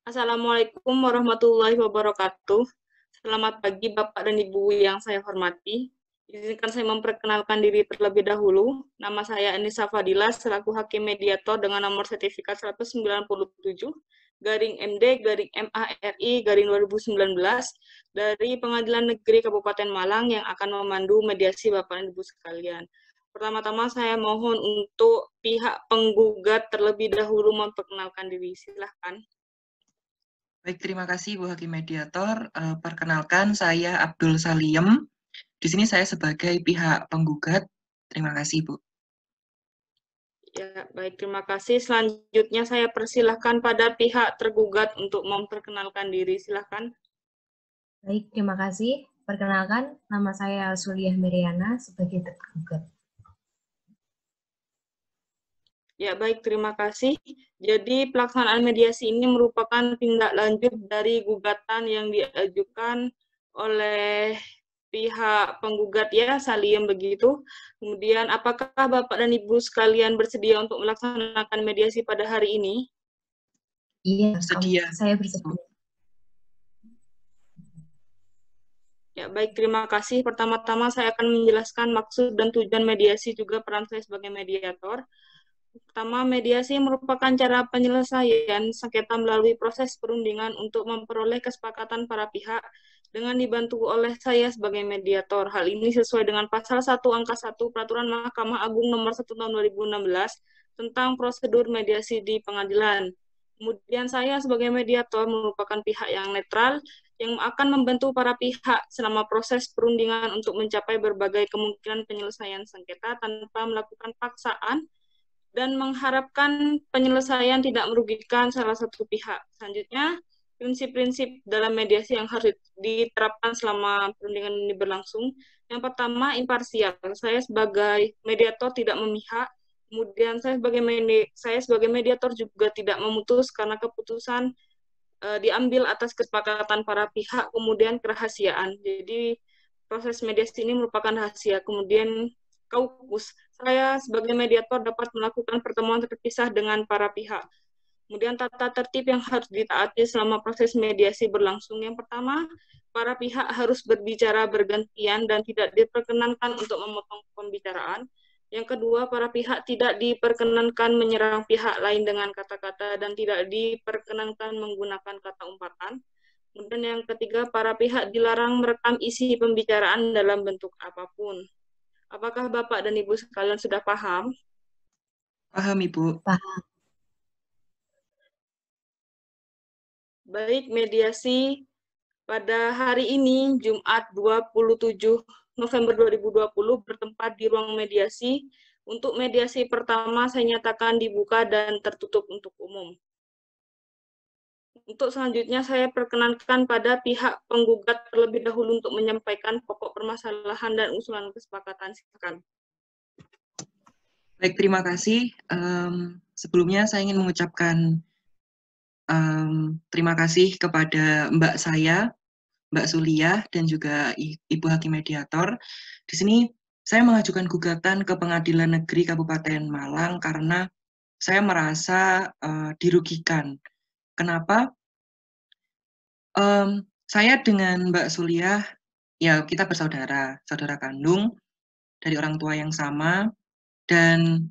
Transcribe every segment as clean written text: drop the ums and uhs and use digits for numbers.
Assalamualaikum warahmatullahi wabarakatuh. Selamat pagi Bapak dan Ibu yang saya hormati. Izinkan saya memperkenalkan diri terlebih dahulu. Nama saya Anissa Fadila selaku Hakim Mediator dengan nomor sertifikat 197 garing MD garing MARI garing 2019 dari Pengadilan Negeri Kabupaten Malang yang akan memandu mediasi Bapak dan Ibu sekalian. Pertama-tama saya mohon untuk pihak penggugat terlebih dahulu memperkenalkan diri. Silahkan. Baik, terima kasih Bu Hakim Mediator. Perkenalkan, saya Abdul Saliem. Di sini saya sebagai pihak penggugat. Terima kasih, Bu. Ya, baik, terima kasih. Selanjutnya saya persilahkan pada pihak tergugat untuk memperkenalkan diri. Silahkan. Baik, terima kasih. Perkenalkan, nama saya Suliah Meriana sebagai tergugat. Ya, baik, terima kasih. Jadi, pelaksanaan mediasi ini merupakan tindak lanjut dari gugatan yang diajukan oleh pihak penggugat ya, Saliem begitu. Kemudian, apakah Bapak dan Ibu sekalian bersedia untuk melaksanakan mediasi pada hari ini? Iya, Sedia. saya bersedia. Ya, baik, terima kasih. Pertama-tama saya akan menjelaskan maksud dan tujuan mediasi juga peran saya sebagai mediator. Pertama, mediasi merupakan cara penyelesaian sengketa melalui proses perundingan untuk memperoleh kesepakatan para pihak dengan dibantu oleh saya sebagai mediator. Hal ini sesuai dengan pasal 1 angka 1 Peraturan Mahkamah Agung nomor 1 tahun 2016 tentang prosedur mediasi di pengadilan. Kemudian saya sebagai mediator merupakan pihak yang netral yang akan membantu para pihak selama proses perundingan untuk mencapai berbagai kemungkinan penyelesaian sengketa tanpa melakukan paksaan dan mengharapkan penyelesaian tidak merugikan salah satu pihak. Selanjutnya, prinsip-prinsip dalam mediasi yang harus diterapkan selama perundingan ini berlangsung. Yang pertama, imparsial. Saya sebagai mediator tidak memihak. Kemudian saya sebagai mediator juga tidak memutus karena keputusan diambil atas kesepakatan para pihak, kemudian kerahasiaan. Jadi proses mediasi ini merupakan rahasia. Kemudian kaukus, saya sebagai mediator dapat melakukan pertemuan terpisah dengan para pihak. Kemudian tata tertib yang harus ditaati selama proses mediasi berlangsung. Yang pertama, para pihak harus berbicara bergantian dan tidak diperkenankan untuk memotong pembicaraan. Yang kedua, para pihak tidak diperkenankan menyerang pihak lain dengan kata-kata dan tidak diperkenankan menggunakan kata umpatan. Kemudian yang ketiga, para pihak dilarang merekam isi pembicaraan dalam bentuk apapun. Apakah Bapak dan Ibu sekalian sudah paham? Paham, Ibu. Paham. Baik, mediasi pada hari ini, Jumat 27 November 2020, bertempat di ruang mediasi. Untuk mediasi pertama, saya nyatakan dibuka dan tertutup untuk umum. Untuk selanjutnya, saya perkenankan pada pihak penggugat terlebih dahulu untuk menyampaikan pokok permasalahan dan usulan kesepakatan. Silakan. Baik, terima kasih. Sebelumnya saya ingin mengucapkan terima kasih kepada Mbak saya, Mbak Suliah, dan juga Ibu Hakim Mediator. Di sini saya mengajukan gugatan ke Pengadilan Negeri Kabupaten Malang karena saya merasa dirugikan. Kenapa? Saya dengan Mbak Suliah, ya kita bersaudara, saudara kandung dari orang tua yang sama, dan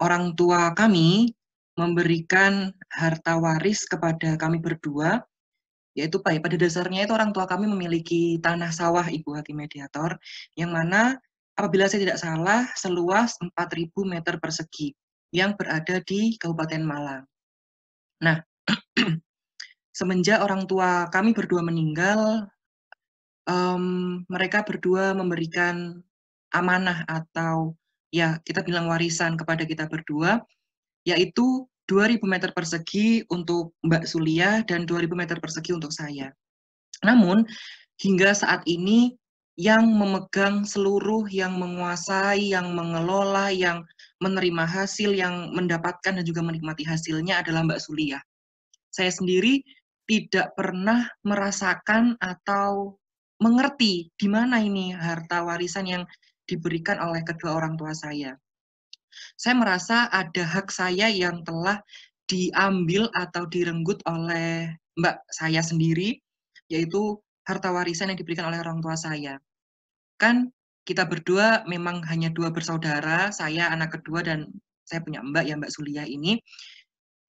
orang tua kami memberikan harta waris kepada kami berdua, yaitu pada dasarnya itu orang tua kami memiliki tanah sawah, Ibu Hakim Mediator, yang mana apabila saya tidak salah seluas 4.000 meter persegi yang berada di Kabupaten Malang. Nah, semenjak orang tua kami berdua meninggal, mereka berdua memberikan amanah atau ya kita bilang warisan kepada kita berdua, yaitu 2.000 meter persegi untuk Mbak Suliah dan 2.000 meter persegi untuk saya. Namun, hingga saat ini yang memegang seluruh, yang menguasai, yang mengelola, yang menerima hasil, yang mendapatkan dan juga menikmati hasilnya adalah Mbak Suliah. Saya sendiri tidak pernah merasakan atau mengerti di mana ini harta warisan yang diberikan oleh kedua orang tua saya. Saya merasa ada hak saya yang telah diambil atau direnggut oleh mbak saya sendiri, yaitu harta warisan yang diberikan oleh orang tua saya. Kan kita berdua memang hanya 2 bersaudara, saya anak kedua dan saya punya mbak, ya Mbak Suliah ini.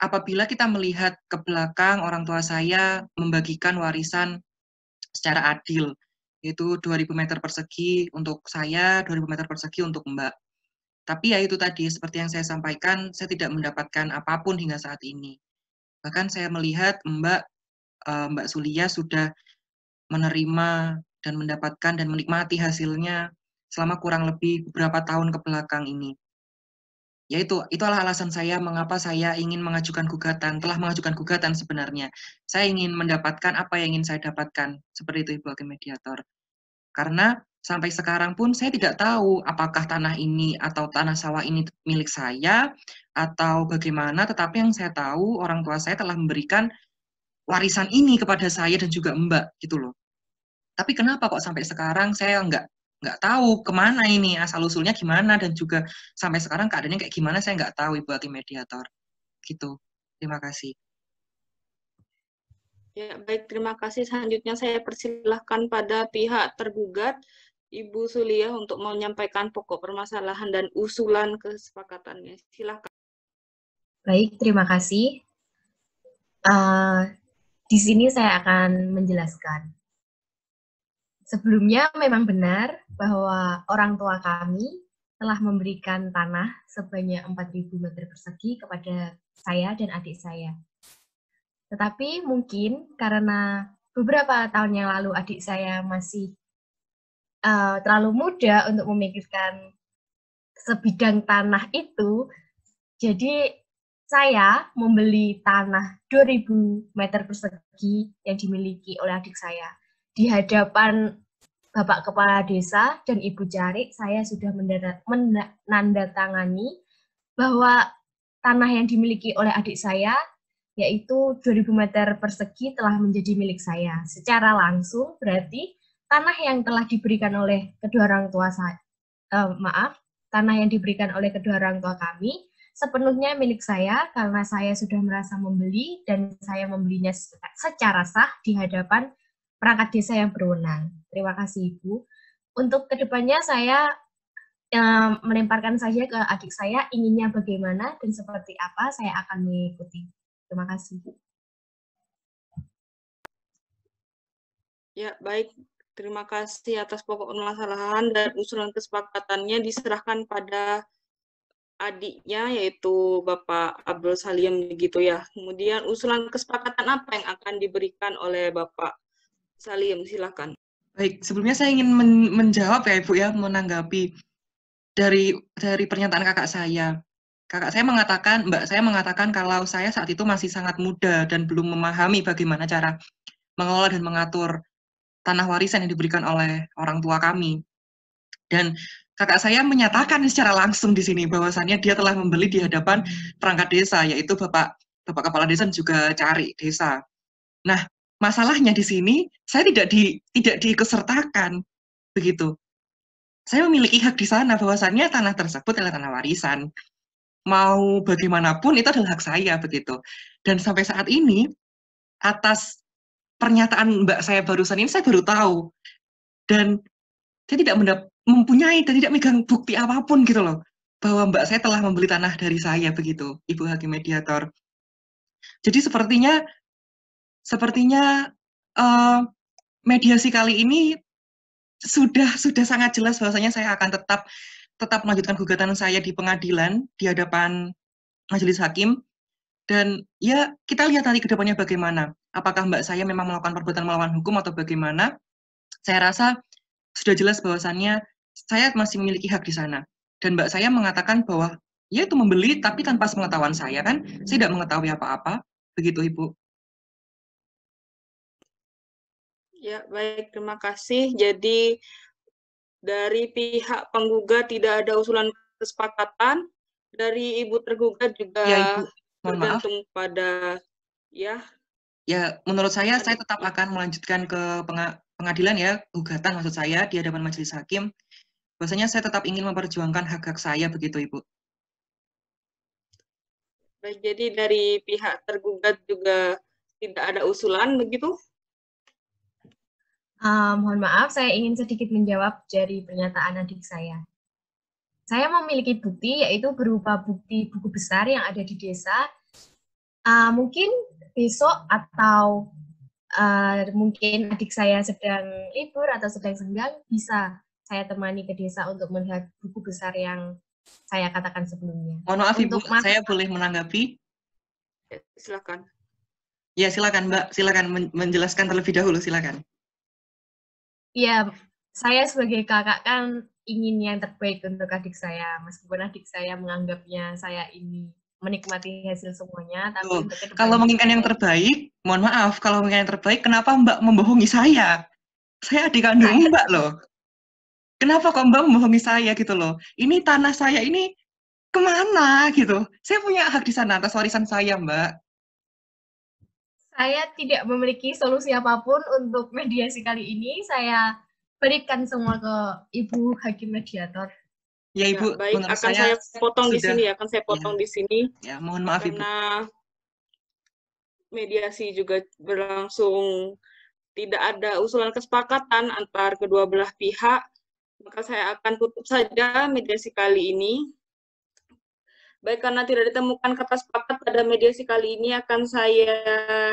Apabila kita melihat ke belakang, orang tua saya membagikan warisan secara adil, yaitu 2.000 meter persegi untuk saya, 2.000 meter persegi untuk mbak. Tapi ya itu tadi, seperti yang saya sampaikan, saya tidak mendapatkan apapun hingga saat ini. Bahkan saya melihat Mbak Suliah sudah menerima dan mendapatkan dan menikmati hasilnya selama kurang lebih beberapa tahun ke belakang ini. Ya itulah alasan saya mengapa saya ingin mengajukan gugatan, telah mengajukan gugatan sebenarnya. Saya ingin mendapatkan apa yang ingin saya dapatkan, seperti itu Ibu Hakim Mediator. Karena sampai sekarang pun saya tidak tahu apakah tanah ini atau tanah sawah ini milik saya atau bagaimana, tetapi yang saya tahu orang tua saya telah memberikan warisan ini kepada saya dan juga Mbak gitu loh. Tapi kenapa kok sampai sekarang saya nggak tahu kemana ini, asal-usulnya gimana, dan juga sampai sekarang keadaannya kayak gimana saya nggak tahu Ibu Hakim Mediator. Gitu. Terima kasih. Ya, baik, terima kasih. Selanjutnya saya persilahkan pada pihak tergugat, Ibu Suliah, untuk menyampaikan pokok permasalahan dan usulan kesepakatannya. Silakan. Baik, terima kasih. Di sini saya akan menjelaskan. Sebelumnya memang benar bahwa orang tua kami telah memberikan tanah sebanyak 4.000 meter persegi kepada saya dan adik saya. Tetapi mungkin karena beberapa tahun yang lalu adik saya masih terlalu muda untuk memikirkan sebidang tanah itu, jadi saya membeli tanah 2.000 meter persegi yang dimiliki oleh adik saya. Di hadapan Bapak Kepala Desa dan Ibu Carik, saya sudah menandatangani bahwa tanah yang dimiliki oleh adik saya, yaitu 2.000 meter persegi, telah menjadi milik saya. Secara langsung berarti tanah yang telah diberikan oleh kedua orang tua saya, tanah yang diberikan oleh kedua orang tua kami sepenuhnya milik saya karena saya sudah merasa membeli dan saya membelinya secara sah di hadapan perangkat desa yang berwenang. Terima kasih Ibu. Untuk kedepannya saya melemparkan saja ke adik saya inginnya bagaimana dan seperti apa saya akan mengikuti. Terima kasih Bu. Ya, baik. Terima kasih atas pokok permasalahan dan usulan kesepakatannya diserahkan pada adiknya, yaitu Bapak Abdul Salim gitu ya. Kemudian usulan kesepakatan apa yang akan diberikan oleh Bapak Salim? Silakan. Baik, sebelumnya saya ingin menjawab ya Ibu ya, menanggapi dari pernyataan kakak saya. Kakak saya mengatakan, mbak saya mengatakan kalau saya saat itu masih sangat muda dan belum memahami bagaimana cara mengelola dan mengatur tanah warisan yang diberikan oleh orang tua kami. Dan kakak saya menyatakan secara langsung di sini bahwasannya dia telah membeli di hadapan perangkat desa, yaitu Bapak Kepala Desa dan juga Carik Desa. Nah, masalahnya di sini saya tidak diikutsertakan begitu. Saya memiliki hak di sana bahwasannya tanah tersebut adalah tanah warisan. Mau bagaimanapun itu adalah hak saya begitu. Dan sampai saat ini atas pernyataan mbak saya barusan ini saya baru tahu. Dan saya tidak mempunyai dan tidak megang bukti apapun gitu loh bahwa mbak saya telah membeli tanah dari saya begitu, Ibu Hakim Mediator. Jadi sepertinya mediasi kali ini sudah sangat jelas bahwasanya saya akan tetap melanjutkan gugatan saya di pengadilan di hadapan majelis hakim, dan ya kita lihat nanti ke depannya bagaimana. Apakah mbak saya memang melakukan perbuatan melawan hukum atau bagaimana? Saya rasa sudah jelas bahwasannya saya masih memiliki hak di sana. Dan mbak saya mengatakan bahwa ya itu membeli tapi tanpa sepengetahuan saya, kan saya tidak mengetahui apa-apa. Begitu Ibu. Ya, baik, terima kasih. Jadi dari pihak penggugat tidak ada usulan kesepakatan, dari Ibu tergugat juga ya, Ibu. Mohon bergantung maaf. pada ya. Ya, menurut saya tetap akan melanjutkan ke pengadilan ya, gugatan maksud saya di hadapan majelis hakim. Bahwasanya saya tetap ingin memperjuangkan hak-hak saya begitu Ibu. Baik, jadi dari pihak tergugat juga tidak ada usulan begitu? Mohon maaf, saya ingin sedikit menjawab dari pernyataan adik saya. Saya memiliki bukti, yaitu berupa bukti buku besar yang ada di desa. Mungkin besok atau mungkin adik saya sedang libur atau sedang senggang, bisa saya temani ke desa untuk melihat buku besar yang saya katakan sebelumnya. Mohon maaf Ibu, Untuk saya boleh menanggapi? Ya, silakan. Ya, silakan Mbak, silakan menjelaskan terlebih dahulu, silakan. Ya, saya sebagai kakak kan ingin yang terbaik untuk adik saya, meskipun adik saya menganggapnya saya ini menikmati hasil semuanya, tapi Tuh, untuk kedepannya kalau menginginkan yang terbaik, mohon maaf, kalau menginginkan yang terbaik, kenapa Mbak membohongi saya? Saya adik kandung Mbak loh. Kenapa kok Mbak membohongi saya gitu loh? Ini tanah saya ini kemana gitu? Saya punya hak di sana atas warisan saya, Mbak. Saya tidak memiliki solusi apapun untuk mediasi kali ini. Saya berikan semua ke Ibu Hakim Mediator. Ya Ibu, Ya, baik, menurut akan saya potong di sudah, sini, akan saya potong di sini. Ya, mohon maaf Ibu. Karena mediasi juga berlangsung, tidak ada usulan kesepakatan antar kedua belah pihak, maka saya akan tutup saja mediasi kali ini. Baik, karena tidak ditemukan kata sepakat pada mediasi kali ini, akan saya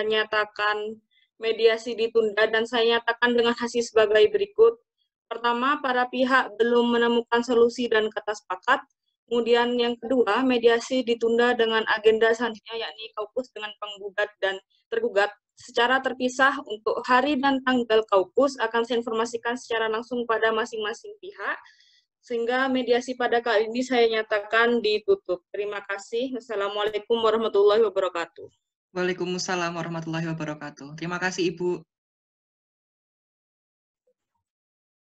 nyatakan mediasi ditunda, dan saya nyatakan dengan hasil sebagai berikut. Pertama, para pihak belum menemukan solusi dan kata sepakat. Kemudian yang kedua, mediasi ditunda dengan agenda selanjutnya, yakni kaukus dengan penggugat dan tergugat secara terpisah. Untuk hari dan tanggal kaukus akan saya informasikan secara langsung pada masing-masing pihak, sehingga mediasi pada kali ini saya nyatakan ditutup. Terima kasih. Wassalamualaikum warahmatullahi wabarakatuh. Waalaikumsalam warahmatullahi wabarakatuh. Terima kasih Ibu.